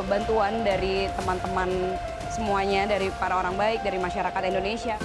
bantuan dari teman-teman semuanya, dari para orang baik, dari masyarakat Indonesia.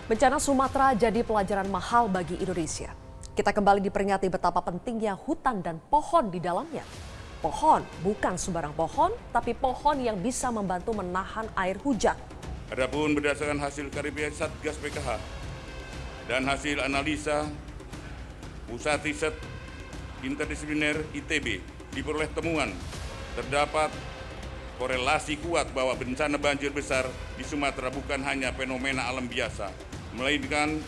Bencana Sumatera jadi pelajaran mahal bagi Indonesia. Kita kembali diperingati betapa pentingnya hutan dan pohon di dalamnya. Pohon bukan sembarang pohon, tapi pohon yang bisa membantu menahan air hujan. Adapun berdasarkan hasil kajian Satgas PKH dan hasil analisa Pusat Riset Interdisipliner ITB, diperoleh temuan terdapat korelasi kuat bahwa bencana banjir besar di Sumatera bukan hanya fenomena alam biasa, melainkan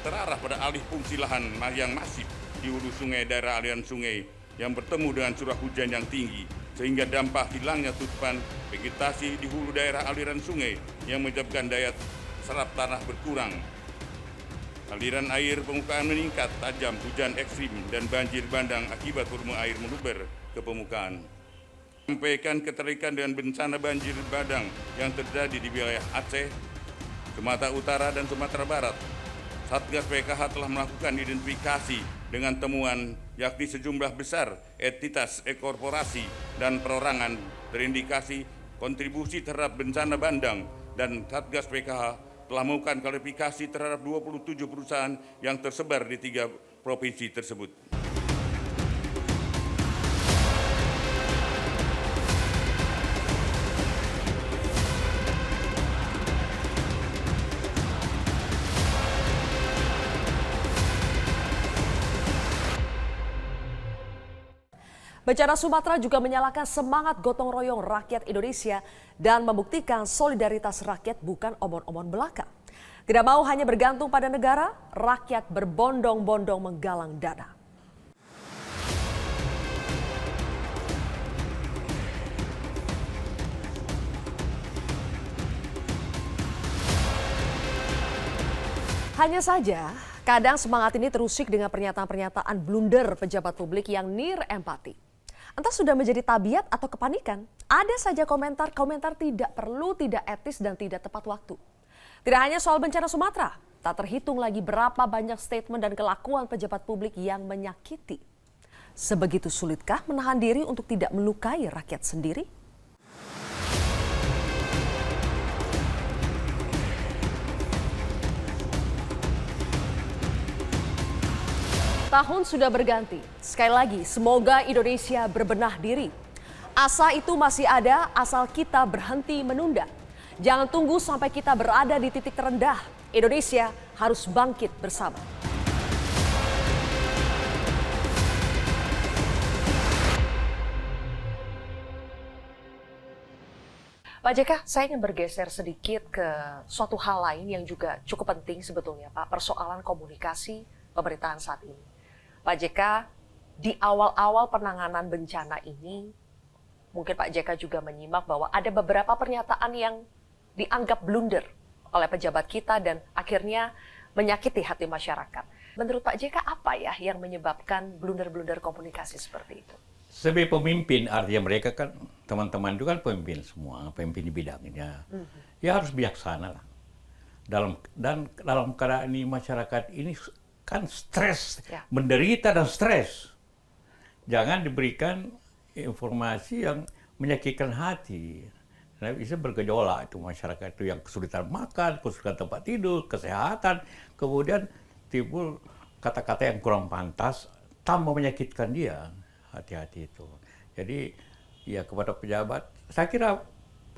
terarah pada alih fungsi lahan yang masif di hulu sungai daerah aliran sungai yang bertemu dengan curah hujan yang tinggi, sehingga dampak hilangnya tutupan vegetasi di hulu daerah aliran sungai yang menyebabkan daya serap tanah berkurang. Aliran air permukaan meningkat tajam, hujan ekstrim, dan banjir bandang akibat volume air meluber ke permukaan. Sampaikan keterkaitan dengan bencana banjir bandang yang terjadi di wilayah Aceh, Sumatera Utara, dan Sumatera Barat. Satgas PKH telah melakukan identifikasi dengan temuan yakni sejumlah besar entitas korporasi dan perorangan terindikasi kontribusi terhadap bencana bandang, dan Satgas PKH telah melakukan klarifikasi terhadap 27 perusahaan yang tersebar di 3 provinsi tersebut. Bencana Sumatera juga menyalakan semangat gotong royong rakyat Indonesia dan membuktikan solidaritas rakyat bukan omon-omon belaka. Tidak mau hanya bergantung pada negara, rakyat berbondong-bondong menggalang dana. Hanya saja, kadang semangat ini terusik dengan pernyataan-pernyataan blunder pejabat publik yang nir empati. Entah sudah menjadi tabiat atau kepanikan, ada saja komentar-komentar tidak perlu, tidak etis, dan tidak tepat waktu. Tidak hanya soal bencana Sumatera, tak terhitung lagi berapa banyak statement dan kelakuan pejabat publik yang menyakiti. Sebegitu sulitkah menahan diri untuk tidak melukai rakyat sendiri? Tahun sudah berganti. Sekali lagi, semoga Indonesia berbenah diri. Asa itu masih ada asal kita berhenti menunda. Jangan tunggu sampai kita berada di titik terendah. Indonesia harus bangkit bersama. Pak JK, saya ingin bergeser sedikit ke suatu hal lain yang juga cukup penting sebetulnya, Pak. Persoalan komunikasi pemerintahan saat ini. Pak JK, di awal-awal penanganan bencana ini, mungkin Pak JK juga menyimak bahwa ada beberapa pernyataan yang dianggap blunder oleh pejabat kita dan akhirnya menyakiti hati masyarakat. Menurut Pak JK, apa ya yang menyebabkan blunder-blunder komunikasi seperti itu? Sebagai pemimpin, artinya mereka kan, teman-teman itu kan pemimpin semua, pemimpin di bidangnya. Ya harus bijaksana lah. Dalam keadaan ini, masyarakat ini kan stres, ya, menderita dan stres. Jangan diberikan informasi yang menyakitkan hati. Nah, bisa bergejolak itu masyarakat itu yang kesulitan makan, kesulitan tempat tidur, kesehatan, kemudian timbul kata-kata yang kurang pantas, tambah menyakitkan dia. Hati-hati itu. Jadi ya kepada pejabat, saya kira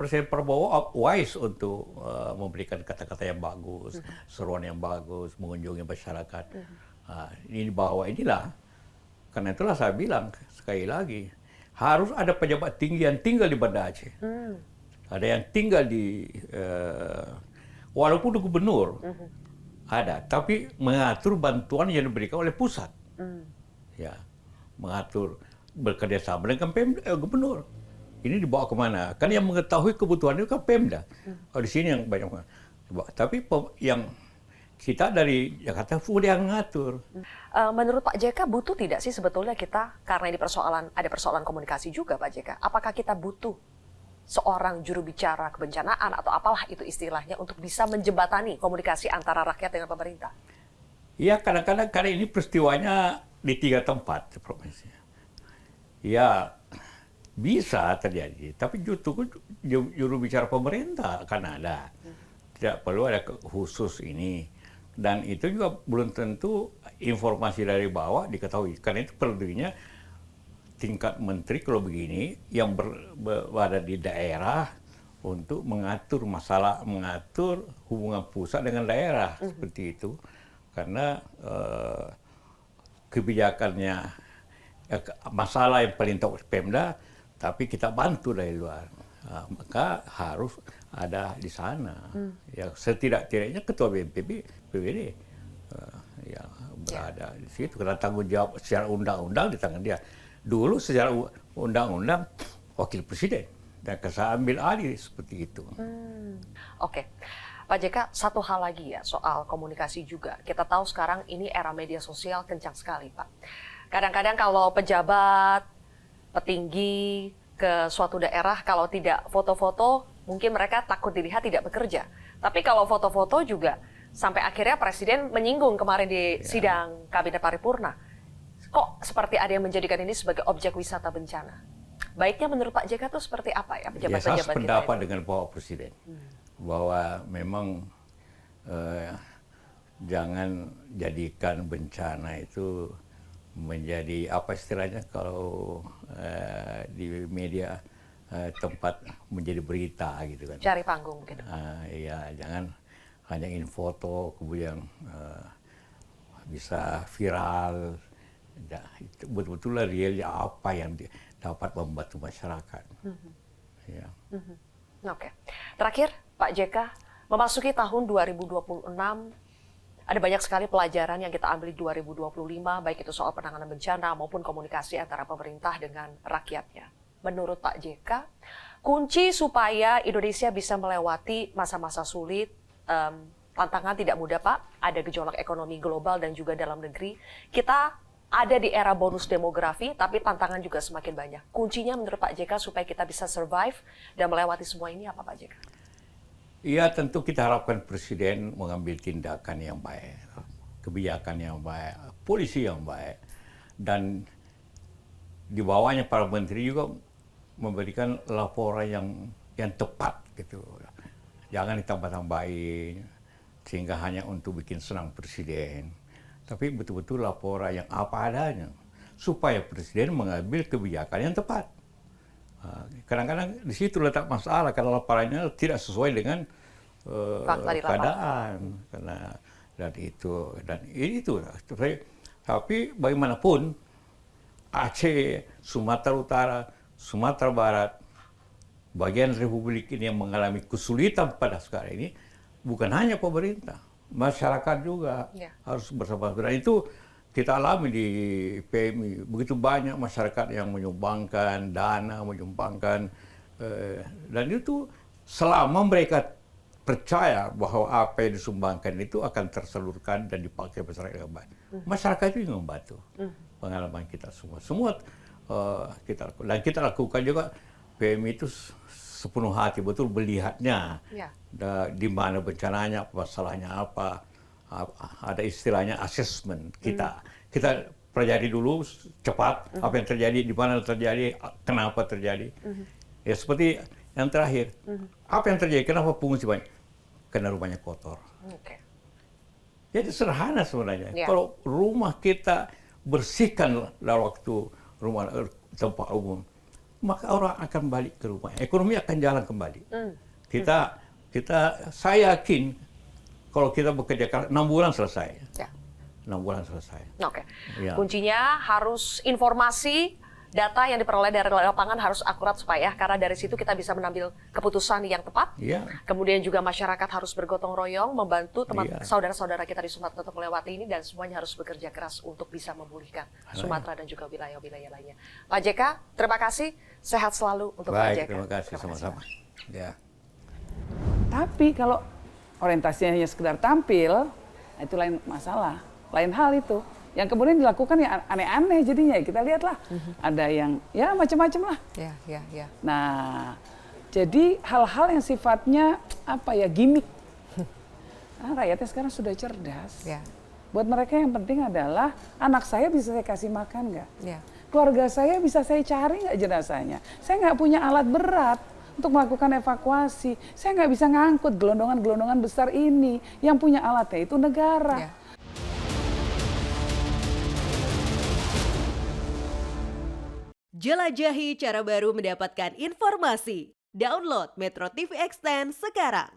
Presiden Prabowo wise untuk memberikan kata-kata yang bagus, seruan yang bagus, mengunjungi masyarakat. Ini bahwa inilah, karena itulah saya bilang sekali lagi, harus ada pejabat tinggi yang tinggal di Banda Aceh. Ada yang tinggal di, walaupun gubernur, ada, tapi mengatur bantuan yang diberikan oleh pusat. Ya, mengatur bekerjasama dengan gubernur. Ini dibawa kemana? Kan yang mengetahui kebutuhan itu kan Pemda. Oh, di sini yang banyak. Tapi yang kita dari Jakarta sudah yang ngatur. Menurut Pak JK, butuh tidak sih sebetulnya kita, karena ini ada persoalan komunikasi juga Pak JK, apakah kita butuh seorang juru bicara kebencanaan atau apalah itu istilahnya untuk bisa menjembatani komunikasi antara rakyat dengan pemerintah? Ya kadang-kadang karena ini peristiwanya di 3 tempat provinsi. Ya bisa terjadi, tapi justru juru bicara pemerintah kan ada. Tidak perlu ada khusus ini. Dan itu juga belum tentu informasi dari bawah diketahui. Karena itu perlunya tingkat menteri kalau begini yang berada di daerah untuk mengatur masalah, mengatur hubungan pusat dengan daerah seperti itu. Karena kebijakannya masalah yang paling tahu Pemda, tapi kita bantu dari luar. Maka harus ada di sana. Ya setidak-tidaknya ketua BNPB, PBD yang berada di situ. Karena tanggung jawab secara undang-undang di tangan dia. Dulu secara undang-undang wakil presiden, dan saya ambil alih seperti itu. Oke. Pak JK, satu hal lagi ya soal komunikasi juga. Kita tahu sekarang ini era media sosial kencang sekali, Pak. Kadang-kadang kalau pejabat, petinggi ke suatu daerah, kalau tidak foto-foto, mungkin mereka takut dilihat tidak bekerja. Tapi kalau foto-foto juga, sampai akhirnya Presiden menyinggung kemarin di sidang Kabinet Paripurna. Kok seperti ada yang menjadikan ini sebagai objek wisata bencana? Baiknya menurut Pak JK itu seperti apa ya pejabat-pejabat kita? Saya sependapat dengan Bapak Presiden. Bahwa memang jangan jadikan bencana itu menjadi apa istilahnya kalau di media tempat menjadi berita gitu kan. Cari panggung gitu. Iya, jangan hanya ingin foto kemudian bisa viral. Ya, itu betul-betul realnya apa yang dapat membantu masyarakat. Ya. Oke. Terakhir, Pak JK, memasuki tahun 2026, ada banyak sekali pelajaran yang kita ambil di 2025, baik itu soal penanganan bencana maupun komunikasi antara pemerintah dengan rakyatnya. Menurut Pak JK, kunci supaya Indonesia bisa melewati masa-masa sulit, tantangan tidak mudah, Pak. Ada gejolak ekonomi global dan juga dalam negeri. Kita ada di era bonus demografi, tapi tantangan juga semakin banyak. Kuncinya menurut Pak JK supaya kita bisa survive dan melewati semua ini apa, Pak JK? Iya, tentu kita harapkan Presiden mengambil tindakan yang baik, kebijakan yang baik, polisi yang baik, dan di bawahnya para menteri juga memberikan laporan yang tepat gitu. Jangan ditambah-tambahin sehingga hanya untuk bikin senang Presiden. Tapi betul-betul laporan yang apa adanya, supaya Presiden mengambil kebijakan yang tepat. Kadang-kadang di situ letak masalah, karena laporannya tidak sesuai dengan keadaan. Karena dan itu. Tapi bagaimanapun, Aceh, Sumatera Utara, Sumatera Barat, bagian Republik ini yang mengalami kesulitan pada sekarang ini, bukan hanya pemerintah. Masyarakat juga harus bersama-sama. Dan itu kita alami di PMI. Begitu banyak masyarakat yang menyumbangkan dana, menyumbangkan. Dan itu selama mereka percaya bahwa apa yang disumbangkan itu akan tersalurkan dan dipakai masyarakat yang baik. Masyarakat itu yang membantu. Pengalaman kita semua. Dan kita lakukan juga PMI itu sepenuh hati, betul melihatnya di mana bencananya, masalahnya apa, ada istilahnya assessment kita pelajari dulu cepat apa yang terjadi, di mana terjadi, kenapa terjadi. Ya seperti yang terakhir, apa yang terjadi, kenapa pengungsi banyak? Karena rumahnya kotor. Jadi sederhana sebenarnya. Kalau rumah kita bersihkan dalam waktu rumah tempat umum, maka orang akan balik ke rumah, ekonomi akan jalan kembali. Saya yakin kalau kita bekerja 6 bulan selesai. 6 bulan selesai. Oke. Kuncinya harus informasi, data yang diperoleh dari lapangan harus akurat supaya karena dari situ kita bisa mengambil keputusan yang tepat. Kemudian juga masyarakat harus bergotong royong membantu saudara-saudara kita di Sumatera untuk melewati ini, dan semuanya harus bekerja keras untuk bisa memulihkan Sumatera dan juga wilayah-wilayah lainnya. Pak JK, terima kasih. Sehat selalu untuk Pak JK. Terima kasih sama-sama. Ya. Tapi kalau orientasinya hanya sekedar tampil, itu lain masalah, lain hal itu. Yang kemudian dilakukan ya aneh-aneh jadinya, kita lihatlah. Ada yang ya macam-macam lah. Nah, jadi hal-hal yang sifatnya apa ya, gimmick. Rakyatnya sekarang sudah cerdas. Buat mereka yang penting adalah anak saya bisa saya kasih makan nggak? Ya. Keluarga saya bisa saya cari nggak jenazahnya? Saya nggak punya alat berat untuk melakukan evakuasi. Saya nggak bisa ngangkut gelondongan-gelondongan besar ini. Yang punya alatnya itu negara. Ya. Jelajahi cara baru mendapatkan informasi. Download Metro TV Extend sekarang.